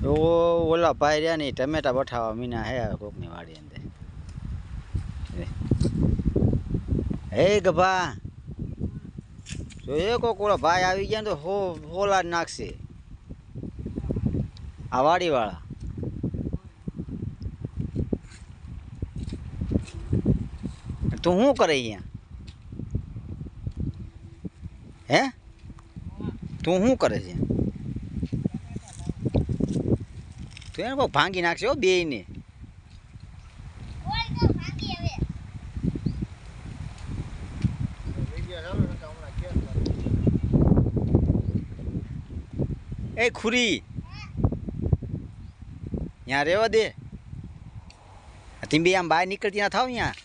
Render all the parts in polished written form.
તો ઓલા ભાઈ રહ્યા ને ટમેટા બઠાવા મીના હે કોકની વાડી અંદર. હે ગભા જો એ કોક ઓલા ભાઈ આવી ગયા ને તો હોલા જ નાખશે આ વાડીવાળા. તું શું કરે અહીંયા? હે તું શું કરે છે? તું એને કોઈ ભાંગી નાખશે હો બેયને. એ ખુરી ત્યાં રહેવા દે. તમે બી આમ બહાર નીકળતી ના થાવ અહીંયા.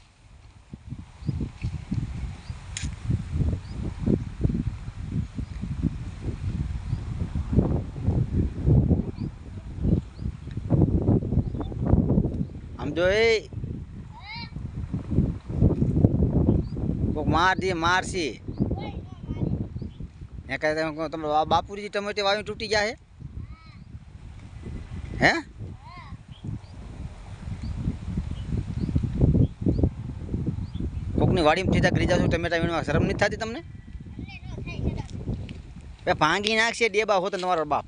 આમ જો એ કોક માર દે મારશે. તમારા બાપુજી ટમેટે વાવી તૂટી ગયા હે? કોકની વાડીમાં સીધા કરી જાવ ટમેટા વીણવા શરમ નથી થતી તમને? ભાંગી નાખશે ડેબા હોત તમારો બાપ.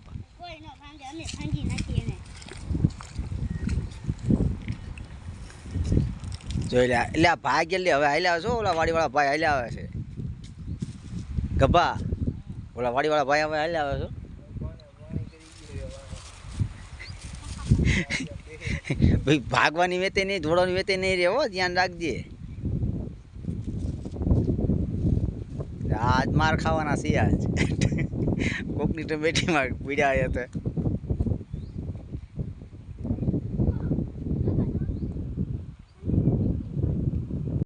જોઈ લે એટલે આ ભાઈ ગયેલી હવે હાલ્યા છો ઓલા વાડીવાળા ભાઈ હાલ્યા આવે છે ગભા. ઓલા વાડીવાળા ભાઈ હવે હાલ્યા આવે છો. ભાઈ ભાગવાની વેતે નહીં દોડવાની વેતે નહીં રે હો ધ્યાન રાખજે. આજ માર ખાવાના છે આજ. કોકની ટમેટીમાં પીડ્યા હતા.